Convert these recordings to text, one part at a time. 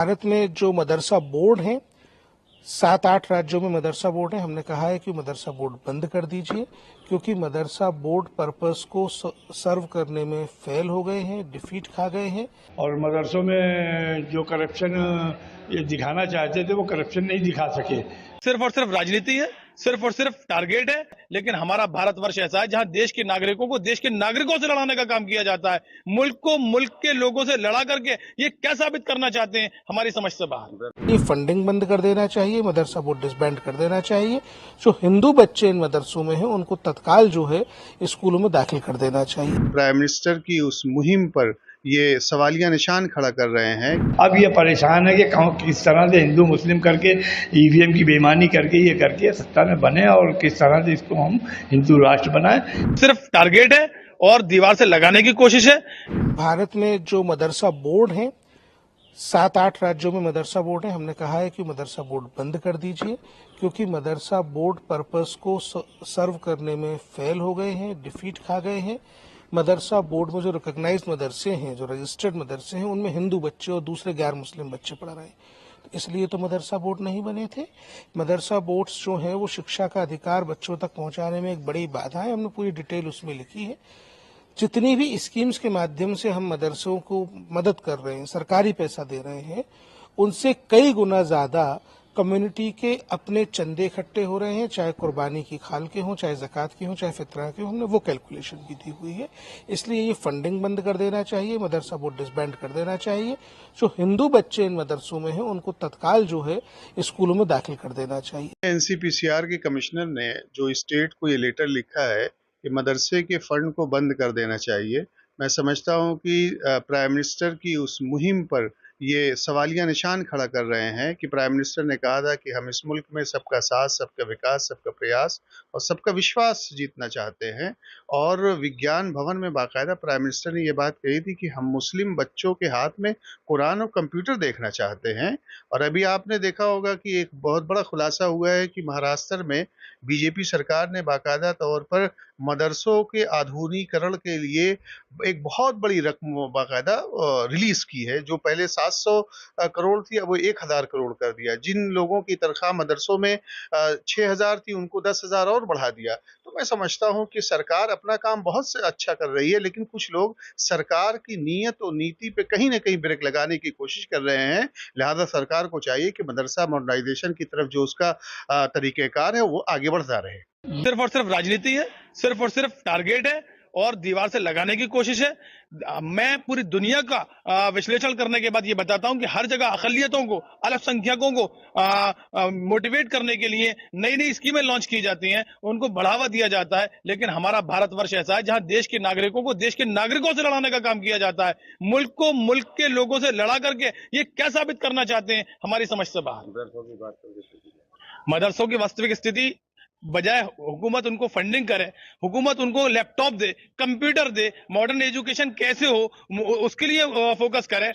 भारत में जो मदरसा बोर्ड हैं, 7-8 राज्यों में मदरसा बोर्ड है। हमने कहा है कि मदरसा बोर्ड बंद कर दीजिए, क्योंकि मदरसा बोर्ड पर्पस को सर्व करने में फेल हो गए हैं, डिफीट खा गए हैं। और मदरसों में जो करप्शन ये दिखाना चाहते थे वो करप्शन नहीं दिखा सके। सिर्फ और सिर्फ राजनीति है, सिर्फ और सिर्फ टारगेट है। लेकिन हमारा भारतवर्ष ऐसा है जहां देश के नागरिकों को देश के नागरिकों से लड़ाने का काम किया जाता है। मुल्क को मुल्क के लोगों से लड़ा करके ये क्या साबित करना चाहते हैं, हमारी समझ से बाहर। ये फंडिंग बंद कर देना चाहिए, मदरसा बोर्ड डिसबैंड कर देना चाहिए। जो हिंदू बच्चे इन मदरसों में हैं उनको तत्काल जो है स्कूलों में दाखिल कर देना चाहिए। प्राइम मिनिस्टर की उस मुहिम पर ये सवालिया निशान खड़ा कर रहे हैं। अब ये परेशान है कि किस तरह से हिंदू मुस्लिम करके ईवीएम की बेईमानी करके ये करके सत्ता में बने और किस तरह से इसको हम हिंदू राष्ट्र बनाएं। सिर्फ टारगेट है और दीवार से लगाने की कोशिश है। भारत में जो मदरसा बोर्ड हैं, 7-8 राज्यों में मदरसा बोर्ड है। हमने कहा है कि मदरसा बोर्ड बंद कर दीजिए, क्योंकि मदरसा बोर्ड पर्पस को सर्व करने में फेल हो गए हैं, डिफीट खा गए हैं। मदरसा बोर्ड में जो रिकॉग्नाइज्ड मदरसे हैं, जो रजिस्टर्ड मदरसे हैं, उनमें हिंदू बच्चे और दूसरे गैर मुस्लिम बच्चे पढ़ रहे हैं। तो इसलिए तो मदरसा बोर्ड नहीं बने थे। मदरसा बोर्ड्स जो हैं वो शिक्षा का अधिकार बच्चों तक पहुंचाने में एक बड़ी बाधा है। हमने पूरी डिटेल उसमें लिखी है। जितनी भी स्कीम्स के माध्यम से हम मदरसों को मदद कर रहे हैं, सरकारी पैसा दे रहे हैं, उनसे कई गुना ज्यादा कम्युनिटी के अपने चंदे इकट्ठे हो रहे हैं, चाहे कुर्बानी की खाल के हों, चाहे ज़कात के हों, चाहे फितरा के हों। हमने वो कैलकुलेशन भी दी हुई है। इसलिए ये फंडिंग बंद कर देना चाहिए, मदरसा बोर्ड डिसबैंड कर देना चाहिए। जो हिंदू बच्चे इन मदरसों में हैं उनको तत्काल जो है स्कूलों में दाखिल कर देना चाहिए। एनसीपीसीआर के कमिश्नर ने जो स्टेट को ये लेटर लिखा है कि मदरसे के फंड को बंद कर देना चाहिए, मैं समझता हूं कि प्राइम मिनिस्टर की उस मुहिम पर ये सवालिया निशान खड़ा कर रहे हैं कि प्राइम मिनिस्टर ने कहा था कि हम इस मुल्क में सबका साथ, सबका विकास, सबका प्रयास और सबका विश्वास जीतना चाहते हैं। और विज्ञान भवन में बाकायदा प्राइम मिनिस्टर ने ये बात कही थी कि हम मुस्लिम बच्चों के हाथ में कुरान और कंप्यूटर देखना चाहते हैं। और अभी आपने देखा होगा कि एक बहुत बड़ा खुलासा हुआ है कि महाराष्ट्र में बीजेपी सरकार ने बाकायदा तौर पर मदरसों के आधुनिकीकरण के लिए एक बहुत बड़ी रकम बाकायदा रिलीज की है। जो पहले 700 करोड़ थी, अब वो 1000 करोड़ कर दिया। जिन लोगों की तनख्वाह मदरसों में 6000 थी, उनको 10,000 और बढ़ा दिया। तो मैं समझता हूं कि सरकार अपना काम बहुत से अच्छा कर रही है, लेकिन कुछ लोग सरकार की नीयत और नीति पे कहीं ना कहीं ब्रेक लगाने की कोशिश कर रहे हैं। लिहाजा सरकार को चाहिए कि मदरसा मॉडर्नाइजेशन की तरफ जो उसका तरीकेकार है वो आगे बढ़ता रहे। सिर्फ और सिर्फ राजनीति है, सिर्फ और सिर्फ टारगेट है और दीवार से लगाने की कोशिश है। मैं पूरी दुनिया का विश्लेषण करने के बाद ये बताता हूं कि हर जगह अकलियतों को, अल्पसंख्यकों को मोटिवेट करने के लिए नई नई स्कीमें लॉन्च की जाती हैं, उनको बढ़ावा दिया जाता है। लेकिन हमारा भारतवर्ष ऐसा है जहां देश के नागरिकों को देश के नागरिकों से लड़ाने का काम किया जाता है। मुल्क को मुल्क के लोगों से लड़ा करके ये क्या साबित करना चाहते हैं, हमारी समझ से बाहर। मदरसों की वास्तविक स्थिति, बजाय हुकूमत उनको फंडिंग करे, हुकूमत उनको लैपटॉप दे, कंप्यूटर दे, मॉडर्न एजुकेशन कैसे हो उसके लिए फोकस करे।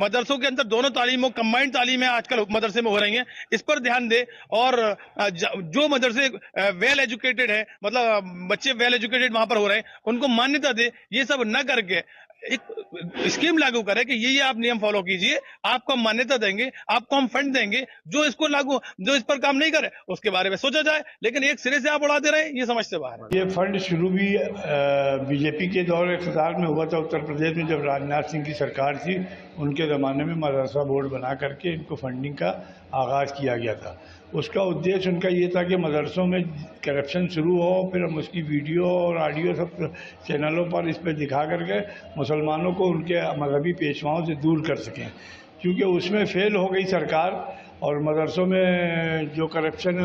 मदरसों के अंदर दोनों तालीमों, कंबाइंड तालीमें आजकल मदरसे में हो रही हैं, इस पर ध्यान दे। और जो मदरसे वेल एजुकेटेड है, मतलब बच्चे वेल एजुकेटेड वहां पर हो रहे हैं, उनको मान्यता दे। ये सब न करके एक स्कीम लागू करे कि ये आप नियम फॉलो कीजिए, आपको हम मान्यता देंगे, आपको हम फंड देंगे। जो इसको लागू, जो इस पर काम नहीं करे उसके बारे में सोचा जाए, लेकिन एक सिरे से आप उड़ा दे रहे हैं, ये समझ से बाहर है। ये फंड शुरू भी बीजेपी के दौर इक़्तिदार में हुआ था उत्तर प्रदेश में, जब राजनाथ सिंह की सरकार थी। उनके ज़माने में मदरसा बोर्ड बना करके इनको फंडिंग का आगाज़ किया गया था। उसका उद्देश्य उनका ये था कि मदरसों में करप्शन शुरू हो, फिर हम उसकी वीडियो और ऑडियो सब चैनलों पर इस पर दिखा करके मुसलमानों को उनके मजहबी पेशवाओं से दूर कर सकें। क्योंकि उसमें फेल हो गई सरकार और मदरसों में जो करप्शन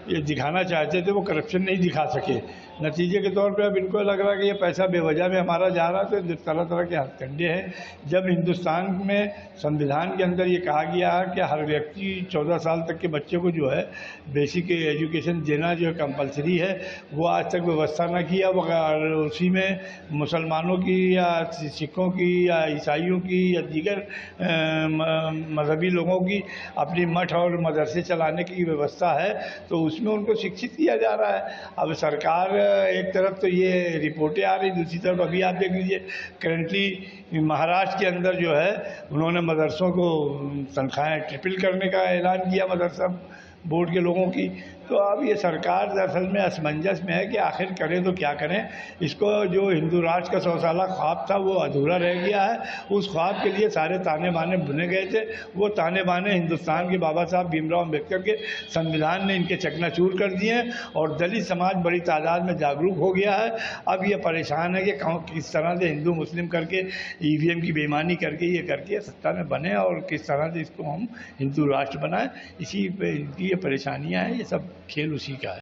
ये दिखाना चाहते थे वो करप्शन नहीं दिखा सके। नतीजे के तौर पे अब इनको लग रहा है कि ये पैसा बेवजह में हमारा जा रहा है। तो तरह तरह के हथकंडे हैं। जब हिंदुस्तान में संविधान के अंदर ये कहा गया है कि हर व्यक्ति 14 साल तक के बच्चे को जो है बेसिक एजुकेशन देना जो है कंपलसरी है, वो आज तक व्यवस्था न किया। और उसी में मुसलमानों की या सिखों की या ईसाइयों की या दीगर मजहबी लोगों की अपनी मठ और मदरसे चलाने की व्यवस्था है। तो उसमें उसमें उनको शिक्षित किया जा रहा है। अब सरकार एक तरफ तो ये रिपोर्टें आ रही, दूसरी तरफ अभी आप देख लीजिए करंटली महाराष्ट्र के अंदर जो है उन्होंने मदरसों को तनख्वाहें ट्रिपल करने का ऐलान किया मदरसा बोर्ड के लोगों की। तो अब ये सरकार दरअसल में असमंजस में है कि आखिर करें तो क्या करें। इसको जो हिंदू राष्ट्र का 100 साला ख्वाब था वो अधूरा रह गया है। उस ख्वाब के लिए सारे ताने बाने बुने गए थे, वो ताने बाने हिंदुस्तान के बाबा साहब भीमराव अम्बेडकर के संविधान ने इनके चकनाचूर कर दिए हैं और दलित समाज बड़ी तादाद में जागरूक हो गया है। अब ये परेशान है कि किस तरह से हिंदू मुस्लिम करके ईवीएम की बेईमानी करके ये करके सत्ता में बने और किस तरह से इसको हम हिंदू राष्ट्र बनाएं। इसी पे इनकी ये परेशानियां हैं, ये सब खेल उसी का है।